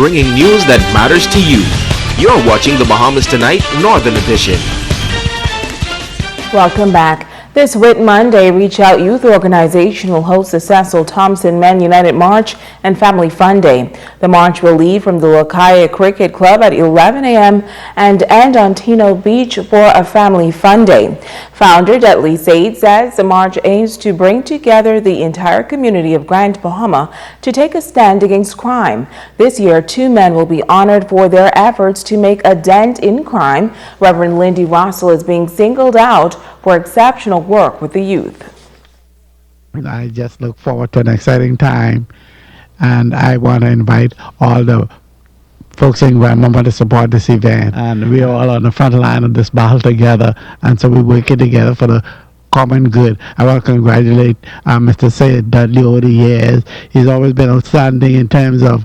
bringing news that matters to you. You're watching The Bahamas Tonight, Northern Edition. Welcome back. This Whit Monday, Reach Out Youth Organization will host the Cecil Thompson Men United March and Family Fun Day. The march will leave from the Lakaya Cricket Club at 11 a.m. and end on Tino Beach for a Family Fun Day. Founder Dudley Sade says the march aims to bring together the entire community of Grand Bahama to take a stand against crime. This year, 2 men will be honored for their efforts to make a dent in crime. Reverend Lindy Russell is being singled out for exceptional work with the youth. I just look forward to an exciting time, and I want to invite all the folks in Grand Bahama to support this event. And we are all on the front line of this battle together, and so we're working together for the common good. I want to congratulate Mr. Sayed Dudley over the years. He's always been outstanding in terms of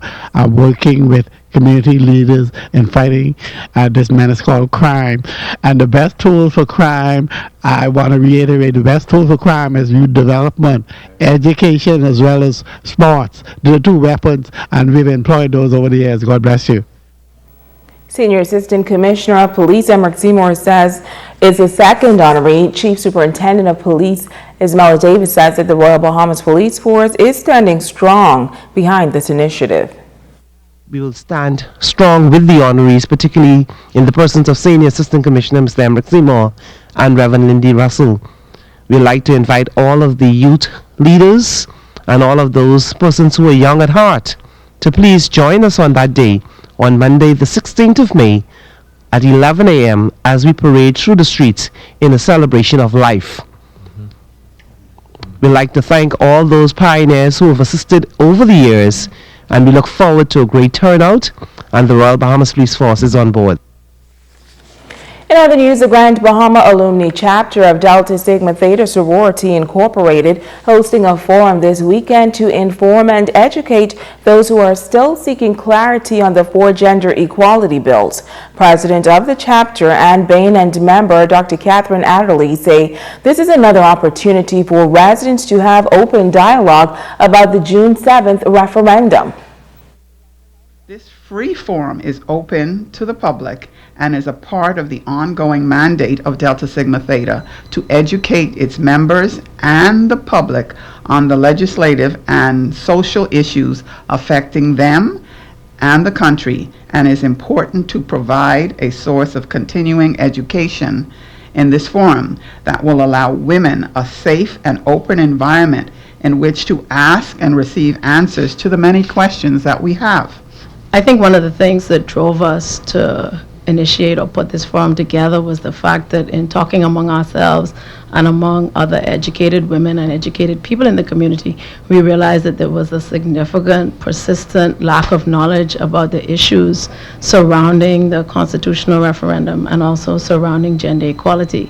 working with community leaders in fighting this menace called crime. And the best tools for crime, I want to reiterate, the best tool for crime is youth development, education, as well as sports. The 2 weapons, and we've employed those over the years. God bless you. Senior Assistant Commissioner of Police Emmerich Seymour says it's a second honoree. Chief Superintendent of Police Ismaila Davis says that the Royal Bahamas Police Force is standing strong behind this initiative. We will stand strong with the honorees, particularly in the persons of Senior Assistant Commissioner Mr. Emmerich Seymour and Reverend Lindy Russell. We'd like to invite all of the youth leaders and all of those persons who are young at heart to please join us on that day, on Monday the 16th of May at 11 a.m. as we parade through the streets in a celebration of life. We'd like to thank all those pioneers who have assisted over the years, and we look forward to a great turnout, and the Royal Bahamas Police Force is on board. In other news, the Grand Bahama Alumni Chapter of Delta Sigma Theta Sorority Incorporated hosting a forum this weekend to inform and educate those who are still seeking clarity on the 4 gender equality bills. President of the chapter, Ann Bain, and member Dr. Catherine Adderley say this is another opportunity for residents to have open dialogue about the June 7th referendum. This free forum is open to the public and is a part of the ongoing mandate of Delta Sigma Theta to educate its members and the public on the legislative and social issues affecting them and the country, and is important to provide a source of continuing education in this forum that will allow women a safe and open environment in which to ask and receive answers to the many questions that we have. I think one of the things that drove us to initiate or put this forum together was the fact that in talking among ourselves and among other educated women and educated people in the community, we realized that there was a significant, persistent lack of knowledge about the issues surrounding the constitutional referendum and also surrounding gender equality.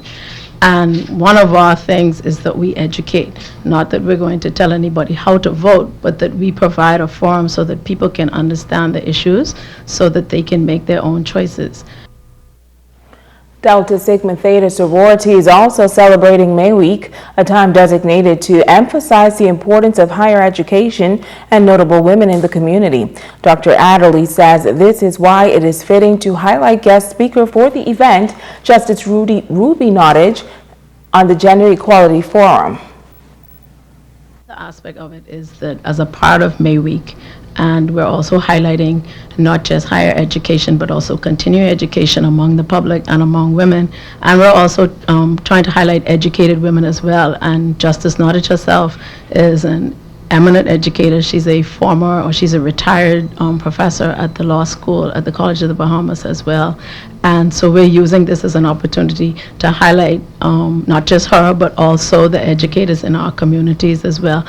And one of our things is that we educate, not that we're going to tell anybody how to vote, but that we provide a forum so that people can understand the issues so that they can make their own choices. Delta Sigma Theta Sorority is also celebrating May Week, a time designated to emphasize the importance of higher education and notable women in the community. Dr. Adderley says this is why it is fitting to highlight guest speaker for the event, Justice Ruby Nottage, on the Gender Equality Forum. The aspect of it is that as a part of May Week, and we're also highlighting not just higher education, but also continuing education among the public and among women. And we're also trying to highlight educated women as well. And Justice Nottage herself is an eminent educator. She's a former, or she's a retired professor at the law school at the College of the Bahamas as well. And so we're using this as an opportunity to highlight not just her, but also the educators in our communities as well.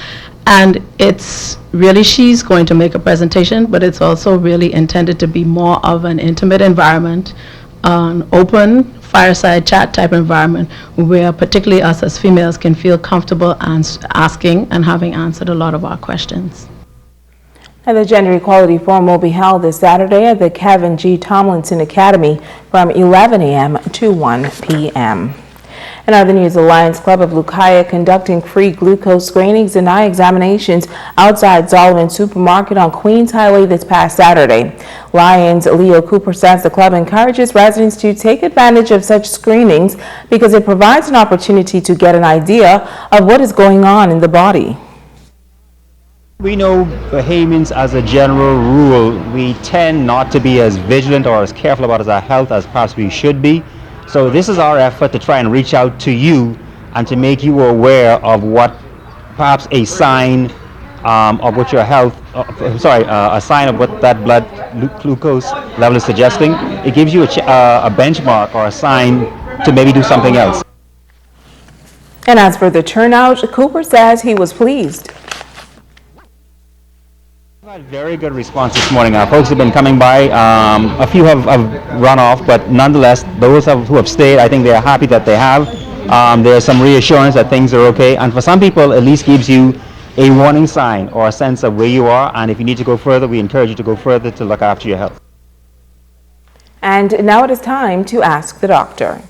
And it's really, she's going to make a presentation, but it's also really intended to be more of an intimate environment, an open fireside chat type environment where particularly us as females can feel comfortable asking and having answered a lot of our questions. And the Gender Equality Forum will be held this Saturday at the Kevin G. Tomlinson Academy from 11 a.m. to 1 p.m. In other news, the Lions Club of Lucaya conducting free glucose screenings and eye examinations outside Sullivan Supermarket on Queens Highway this past Saturday. Lions Leo Cooper says the club encourages residents to take advantage of such screenings because it provides an opportunity to get an idea of what is going on in the body. We know Bahamians, as a general rule, we tend not to be as vigilant or as careful about our health as perhaps we should be. So this is our effort to try and reach out to you and to make you aware of what perhaps a sign of what your health, a sign of what that blood glucose level is suggesting. It gives you a benchmark or a sign to maybe do something else. And as for the turnout, Cooper says he was pleased. We've had very good response this morning. Our folks have been coming by. A few have run off, but nonetheless, those who have stayed, I think they are happy that they have. There's some reassurance that things are okay, and for some people, at least gives you a warning sign or a sense of where you are, and if you need to go further, we encourage you to go further to look after your health. And now it is time to ask the doctor.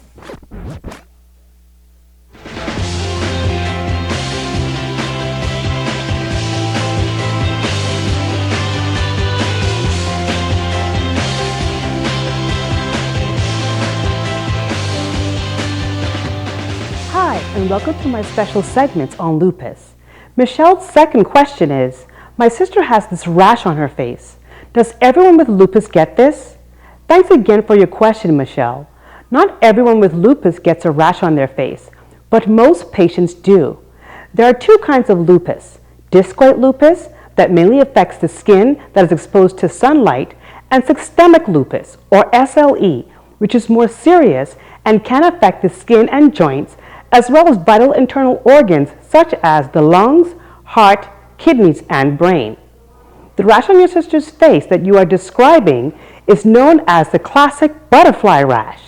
Hi, and welcome to my special segments on lupus. Michelle's second question is, my sister has this rash on her face. Does everyone with lupus get this? Thanks again for your question, Michelle. Not everyone with lupus gets a rash on their face, but most patients do. There are two kinds of lupus: discoid lupus, that mainly affects the skin that is exposed to sunlight, and systemic lupus, or SLE, which is more serious and can affect the skin and joints, as well as vital internal organs such as the lungs, heart, kidneys, and brain. The rash on your sister's face that you are describing is known as the classic butterfly rash.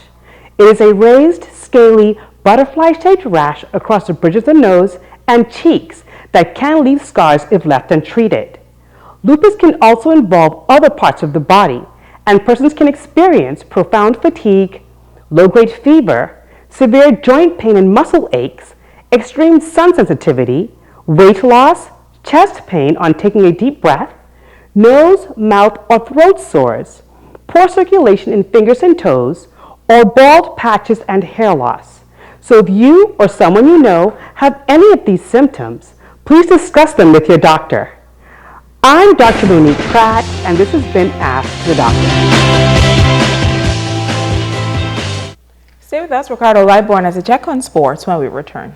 It is a raised, scaly, butterfly-shaped rash across the bridge of the nose and cheeks that can leave scars if left untreated. Lupus can also involve other parts of the body, and persons can experience profound fatigue, low-grade fever, severe joint pain and muscle aches, extreme sun sensitivity, weight loss, chest pain on taking a deep breath, nose, mouth, or throat sores, poor circulation in fingers and toes, or bald patches and hair loss. So if you or someone you know have any of these symptoms, please discuss them with your doctor. I'm Dr. Monique Pratt, and this has been Ask the Doctor. Stay with us. Ricardo Liborn has a check on sports when we return.